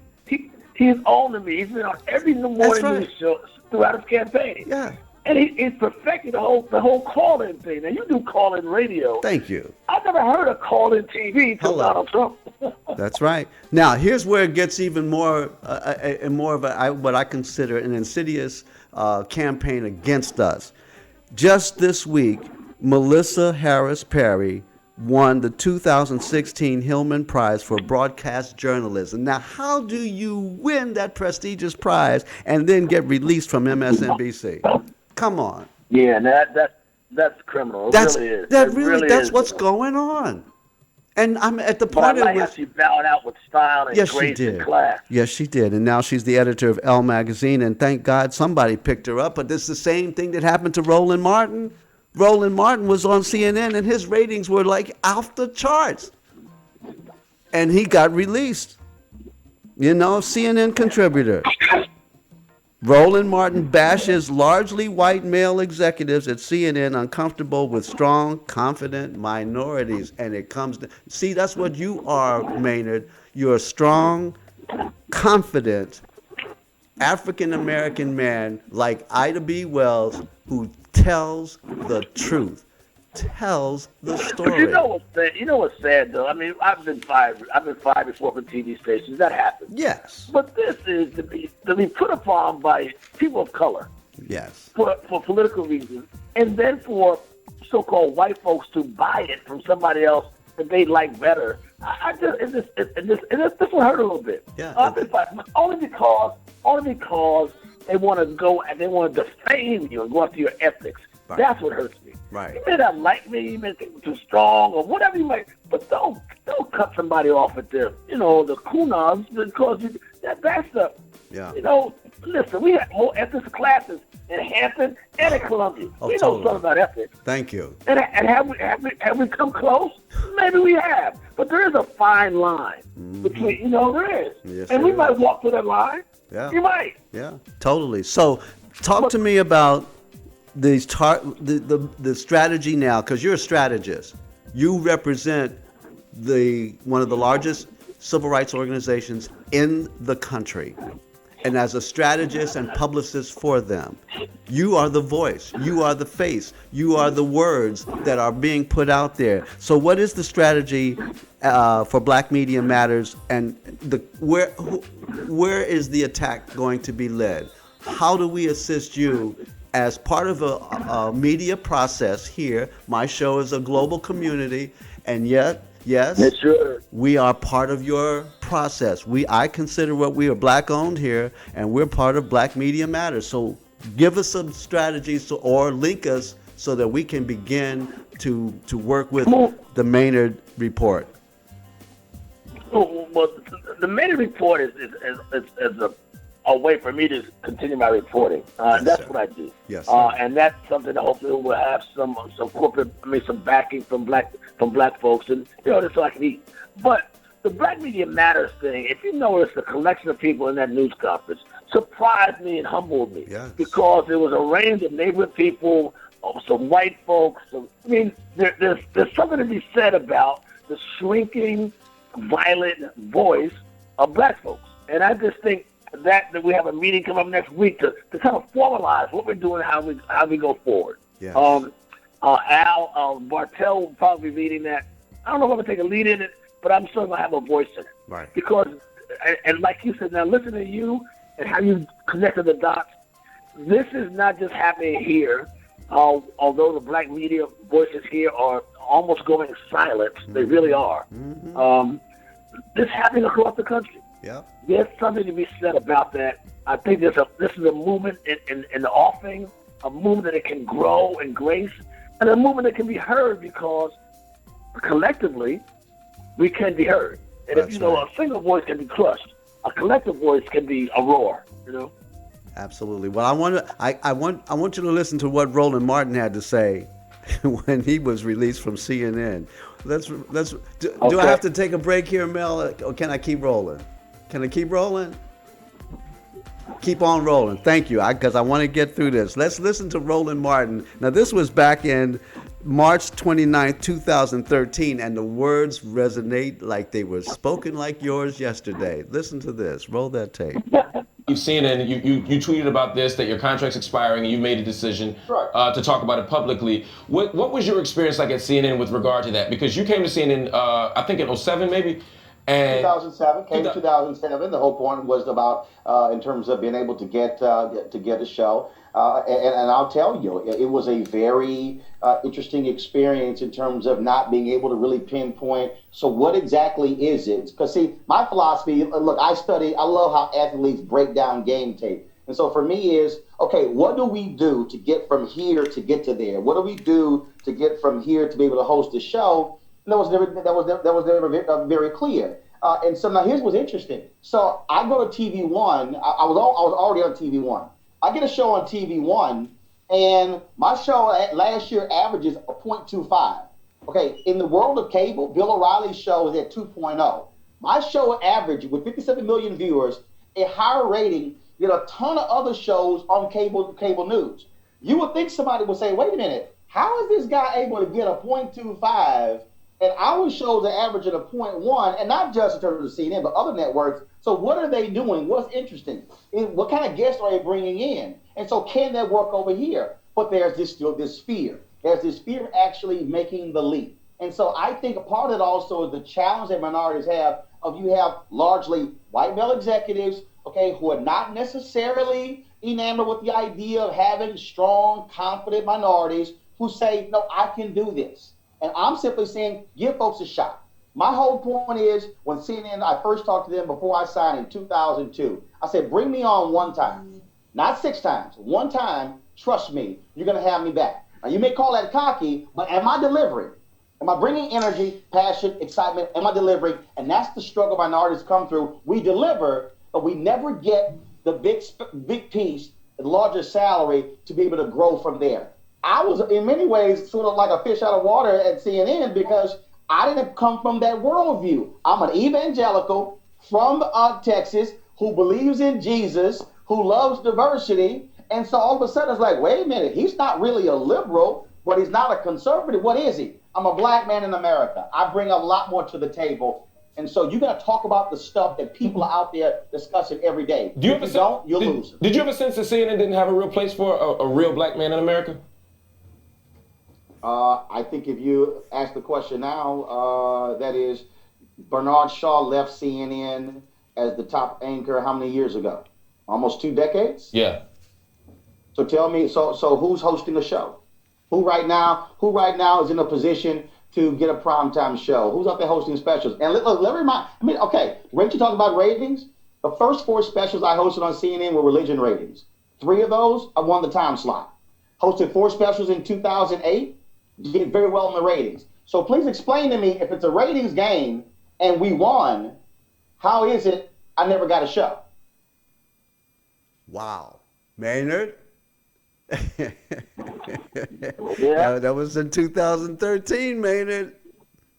He's owning me. He's been on every morning news show throughout his campaign. Yeah. And he's perfected the whole call-in thing. Now, you do call-in radio. Thank you. I've never heard of call-in TV till Donald Trump. That's right. Now, here's where it gets even more of what I consider an insidious campaign against us. Just this week, Melissa Harris Perry won the 2016 Hillman Prize for Broadcast Journalism. Now, how do you win that prestigious prize and then get released from MSNBC? Come on. Yeah, that's criminal. It really is. That's what's going on. And I'm at the point in which she bowed out with style and grace and class. Yes, she did. And now she's the editor of Elle magazine, and thank God somebody picked her up. But this is the same thing that happened to Roland Martin. Roland Martin was on CNN, and his ratings were like off the charts. And he got released. CNN contributor. Roland Martin bashes largely white male executives at CNN uncomfortable with strong, confident minorities. And it comes to, see, that's what you are, Maynard. You're a strong, confident African-American man like Ida B. Wells who tells the truth, tells the story. But you know what's sad though? I mean, I've been fired before for TV stations. That happens. Yes. But this is to be put upon by people of color. Yes. For political reasons, and then for so-called white folks to buy it from somebody else that they like better. This will hurt a little bit. Yeah. Only because they want to go and they want to defame you and go after your ethics. Right. That's what hurts me. Right. You may not like me, you may think I'm too strong or whatever you might, but don't cut somebody off at the kunas because that's the. Yeah. Listen, we have more ethics classes in Hampton and at Columbia. We know something about ethics. Thank you. And have we come close? Maybe we have. But there is a fine line between, there is. Yes, and we might walk through that line. Yeah. You might. Yeah, totally. So talk to me about the strategy now, because you're a strategist. You represent one of the largest civil rights organizations in the country. And as a strategist and publicist for them, you are the voice, you are the face, you are the words that are being put out there. So what is the strategy for Black Media Matters, and where is the attack going to be led? How do we assist you as part of a media process here? My show is a global community, and yet, yes, we are part of your process. I consider what we are Black owned here, and we're part of Black Media Matters. So give us some strategies or link us so that we can begin to work with the Maynard Report. Well, the Maynard Report is a way for me to continue my reporting. That's what I do. Yes, and that's something that hopefully will have some corporate, some backing from black folks, and just so I can eat. But the Black Media Matters thing, if you notice, the collection of people in that news conference surprised me and humbled me, because there was a range of neighborhood people, some white folks. There's something to be said about the shrinking, violent voice of Black folks, and I just think that we have a meeting coming up next week to kind of formalize what we're doing, how we go forward. Yes. Al Bartell will probably be leading that. I don't know if I'm going to take a lead in it, but I'm still going to have a voice in it. Right. Because, and like you said, now listen to you and how you connected the dots. This is not just happening here, although the Black media voices here are almost going silent. They really are. This is happening across the country. Yeah. There's something to be said about that. I think this is a movement in the offing, a movement that it can grow and grace, and a movement that can be heard because collectively we can be heard. And That's if right. A single voice can be crushed, a collective voice can be a roar. Absolutely. Well, I want you to listen to what Roland Martin had to say when he was released from CNN. Do I have to take a break here, Mel, or can I keep rolling? Can I keep rolling? Keep on rolling. Thank you, because I want to get through this. Let's listen to Roland Martin. Now, this was back in March 29th, 2013, and the words resonate like they were spoken like yours yesterday. Listen to this. Roll that tape. You've seen it, and you tweeted about this, that your contract's expiring, and you made a decision to talk about it publicly. What was your experience like at CNN with regard to that? Because you came to CNN, I think in 07 maybe? And 2007, came in 2007. The whole point was about, in terms of being able to get a show. And I'll tell you, it was a very interesting experience in terms of not being able to really pinpoint. So what exactly is it? Because see, my philosophy, look, I love how athletes break down game tape. And so for me is, okay, what do we do to get from here to get to there? What do we do to get from here to be able to host a show? That was never very clear. And so now here's what's interesting. So I go to TV One. I was already on TV One. I get a show on TV One, and my show last year averages a 0.25. Okay, in the world of cable, Bill O'Reilly's show is at 2.0. My show average with 57 million viewers, a higher rating than a ton of other shows on cable news. You would think somebody would say, wait a minute, how is this guy able to get a 0.25? And our shows are averaging a 0.1, and not just in terms of CNN, but other networks. So what are they doing? What's interesting? What kind of guests are they bringing in? And so can that work over here? But there's still this fear. There's this fear of actually making the leap. And so I think a part of it also is the challenge that minorities have you have largely white male executives, okay, who are not necessarily enamored with the idea of having strong, confident minorities who say, no, I can do this. And I'm simply saying, give folks a shot. My whole point is, when CNN, I first talked to them before I signed in 2002, I said, bring me on one time, not 6 times, one time, trust me, you're going to have me back. Now, you may call that cocky, but am I delivering? Am I bringing energy, passion, excitement? Am I delivering? And that's the struggle minorities come through. We deliver, but we never get the big piece, the larger salary to be able to grow from there. I was, in many ways, sort of like a fish out of water at CNN because I didn't come from that worldview. I'm an evangelical from Texas who believes in Jesus, who loves diversity. And so all of a sudden it's like, wait a minute, he's not really a liberal, but he's not a conservative. What is he? I'm a black man in America. I bring a lot more to the table. And so you got to talk about the stuff that people are out there discussing every day. Do you if you don't, you'll lose. Did you ever sense that CNN didn't have a real place for a real black man in America? I think if you ask the question now, that is, Bernard Shaw left CNN as the top anchor how many years ago? Almost 2 decades? Yeah. So tell me, so who's hosting a show? Who right now is in a position to get a primetime show? Who's up there hosting specials? And let me remind, okay, Rachel talked about ratings. The first 4 specials I hosted on CNN were religion ratings. 3 of those, I won the time slot. Hosted 4 specials in 2008, did very well in the ratings. So please explain to me, if it's a ratings game and we won, how is it I never got a show? Wow. Maynard? Yeah. That was in 2013, Maynard.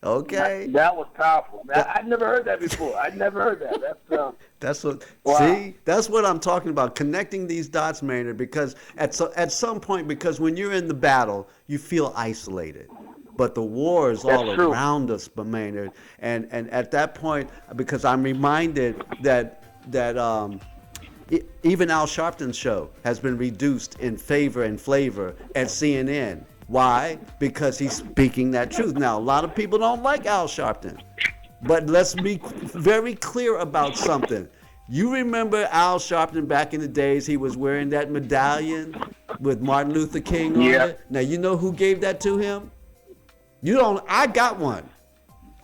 Okay. That was powerful. I'd never heard that before. I'd never heard that. That's what. Wow. See, that's what I'm talking about. Connecting these dots, Maynard. Because at some point, because when you're in the battle, you feel isolated. But the war is all around us, but Maynard. And at that point, because I'm reminded that even Al Sharpton's show has been reduced in favor and flavor at CNN. Why? Because he's speaking that truth. Now, a lot of people don't like Al Sharpton, but let's be very clear about something. You remember Al Sharpton back in the days, he was wearing that medallion with Martin Luther King on it? Now, you know who gave that to him? You don't. I got one.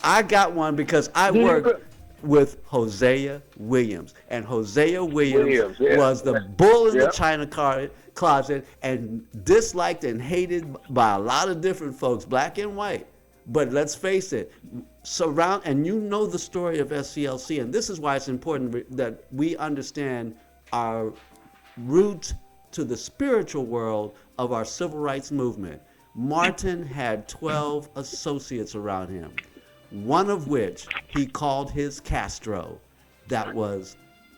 I got one because I worked with Hosea Williams. And Hosea Williams was the bull in the china closet and disliked and hated by a lot of different folks, black and white. But let's face it, and you know the story of SCLC, and this is why it's important that we understand our roots to the spiritual world of our civil rights movement. Martin had 12 associates around him, one of which he called his Castro. That was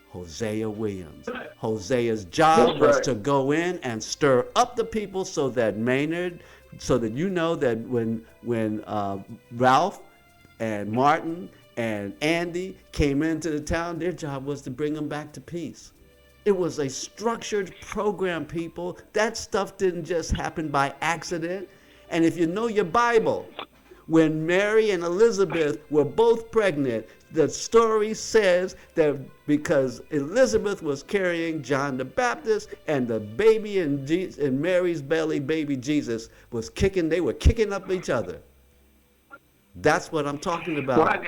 Hosea Williams. Hosea's job was to go in and stir up the people so that Maynard, so that you know that when Ralph and Martin and Andy came into the town, their job was to bring them back to peace. It was a structured program, people. That stuff didn't just happen by accident. And if you know your Bible, when Mary and Elizabeth were both pregnant, the story says that because Elizabeth was carrying John the Baptist and the baby in Mary's belly, baby Jesus, they were kicking up each other. That's what I'm talking about.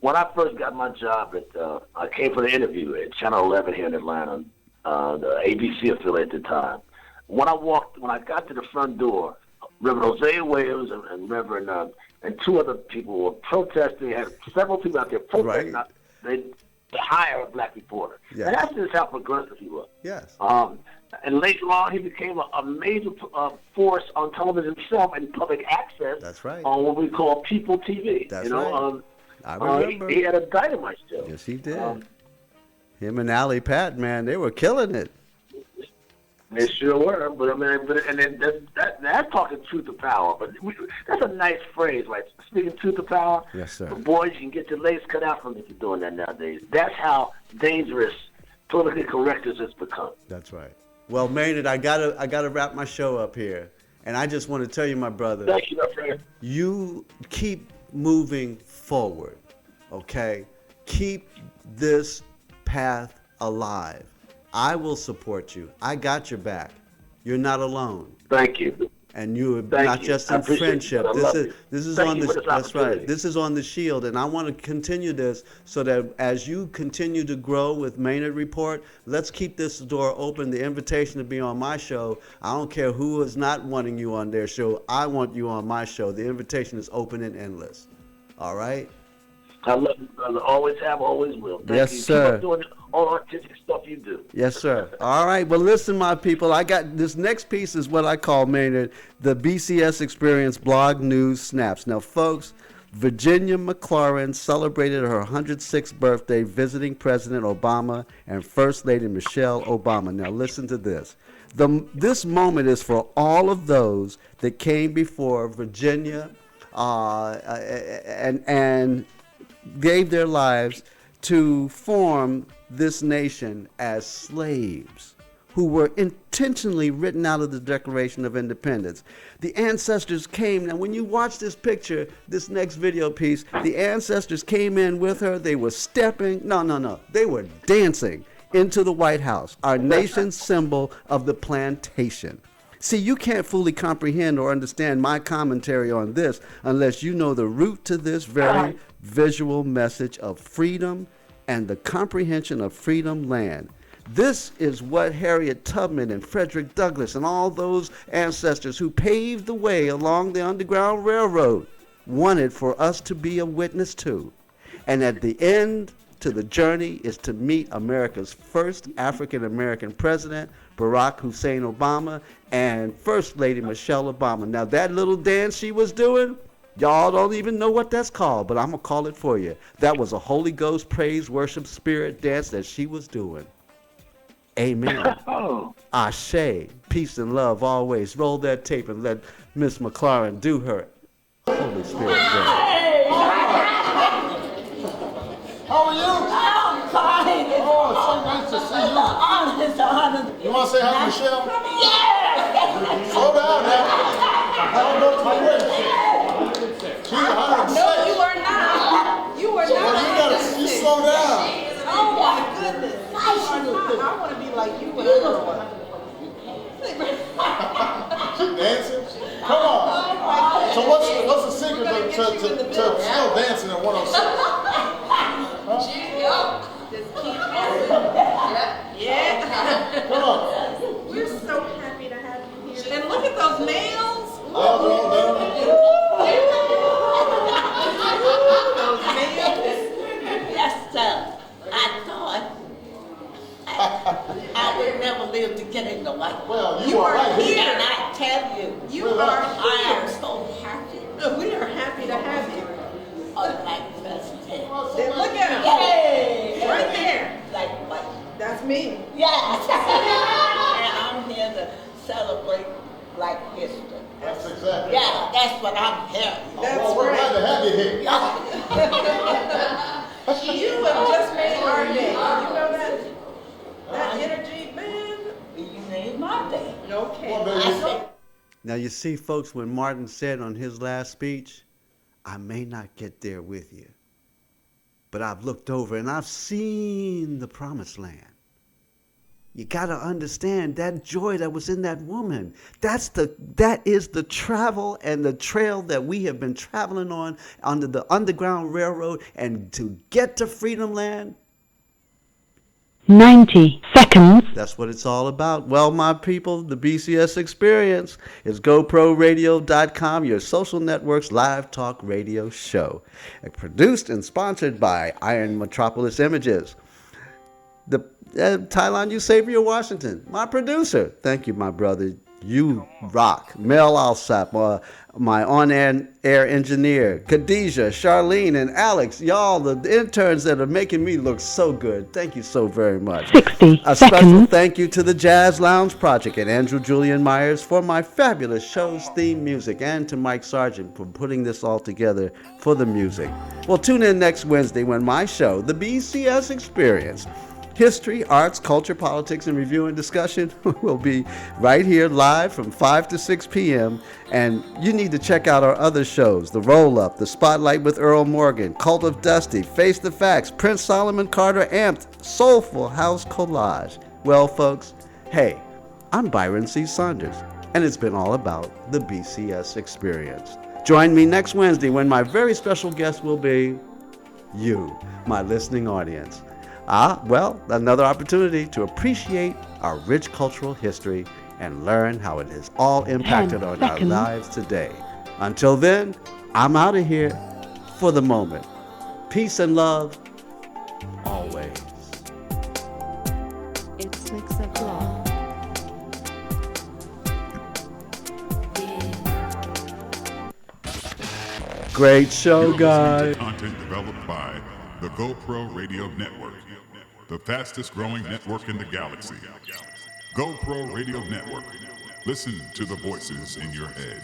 When I first got my job I came for the interview at Channel 11 here in Atlanta, the ABC affiliate at the time. When I got to the front door, Reverend Hosea Williams and Reverend and 2 other people were protesting. Had several people out there protesting. They hire a black reporter. Yes. And that's just how progressive he was. Yes. And later on, he became a major force on television himself and public access. That's right. On what we call People TV. That's right. I remember. He had a dynamite show. Yes, he did. Him and Allie Pat, man, they were killing it. They sure were, but I mean, that's talking truth to power. But that's a nice phrase, right? Speaking truth to power. Yes, sir. But boys, you can get your lace cut out from you for doing that nowadays. That's how dangerous politically correctness has become. That's right. Well, Maynard, I gotta wrap my show up here, and I just want to tell you, my brother. Thank you, my friend. You keep moving forward, okay? Keep this path alive. I will support you. I got your back. You're not alone. Thank you. And you are Thank not you. just I in appreciate friendship. that. I love you. This is Thank on you the for this that's right. opportunity. This is on the shield, and I want to continue this so that as you continue to grow with Maynard Report, let's keep this door open. The invitation to be on my show. I don't care who is not wanting you on their show. I want you on my show. The invitation is open and endless. All right. I love you, brother. Always have, always will. Thank Yes, you. sir. Keep up doing all artistic stuff you do. Yes, sir. All right. Well, listen, my people. I got this next piece is what I call, Maynard, the BCS Experience Blog News Snaps. Now, folks, Virginia McLaurin celebrated her 106th birthday visiting President Obama and First Lady Michelle Obama. Now, listen to this. This moment is for all of those that came before Virginia and gave their lives to form this nation as slaves who were intentionally written out of the Declaration of Independence. The ancestors came. Now, when you watch this picture, this next video piece, the ancestors came in with her. They were stepping. No. They were dancing into the White House, our nation's symbol of the plantation. See, you can't fully comprehend or understand my commentary on this unless you know the root to this very visual message of freedom and the comprehension of freedom land. This is what Harriet Tubman and Frederick Douglass and all those ancestors who paved the way along the Underground Railroad wanted for us to be a witness to. And at the end to the journey is to meet America's first African-American president, Barack Hussein Obama, and First Lady Michelle Obama. Now, that little dance she was doing, y'all don't even know what that's called, but I'm going to call it for you. That was a Holy Ghost praise, worship, spirit dance that she was doing. Amen. Ashe, peace and love always. Roll that tape and let Miss McLaurin do her Holy Spirit dance. How are you? I'm fine. Oh, it's so nice to see you. Honest. You want to say hi to Michelle? Yes. Slow down now. How about my waist? She's 106. No, you are not. You are not. Well, you slow down. Oh my goodness. I want to be like you when I'm older. She dancing? Come on. So what's the secret to still dancing at 106? Yeah. Come on. We're so happy to have you here. And look at those nails. Those nails. Yes, sir. I thought I would never live to get in the White House. Well, you are right here. And I tell you, I am so happy. We are happy to have you. Like President. Then look at him. Hey, right there. Like what? That's me. Yes. And I'm here to celebrate Black history. That's exactly. Yeah, that's what I'm here. Well, we're glad to have you here. You have just made our day. You know that? That energy, man. You made my day. Okay. Now, you see, folks, when Martin said on his last speech, I may not get there with you, but I've looked over and I've seen the promised land. You got to understand that joy that was in that woman. That is the travel and the trail that we have been traveling on under the Underground Railroad, and to get to Freedom Land, 90 seconds. That's what it's all about. Well, my people, the BCS Experience is GoProRadio.com, your social network's live talk radio show. Produced and sponsored by Iron Metropolis Images. Tylon Eusebia Washington, my producer. Thank you, my brother. You rock. Mel Alsop, my on-air engineer. Khadijah, Charlene, and Alex. Y'all, the interns that are making me look so good. Thank you so very much. 60 A seconds. special thank you to the Jazz Lounge Project and Andrew Julian Myers for my fabulous show's theme music, and to Mike Sargent for putting this all together for the music. Well, tune in next Wednesday when my show, The BCS Experience, History, Arts, Culture, Politics, and Review and Discussion will be right here live from 5 to 6 p.m. And you need to check out our other shows, The Roll-Up, The Spotlight with Earl Morgan, Cult of Dusty, Face the Facts, Prince Solomon Carter Amped, Soulful House Collage. Well, folks, hey, I'm Byron C. Saunders. and it's been all about the BCS Experience. Join me next Wednesday when my very special guest will be you, my listening audience. Well, another opportunity to appreciate our rich cultural history and learn how it has all impacted on our lives today. Until then, I'm out of here for the moment. Peace and love, always. It's Mix Up Law. Great show, guys. Content developed by the GoPro Radio Network, the fastest growing network in the galaxy. GoPro Radio Network. Listen to the voices in your head.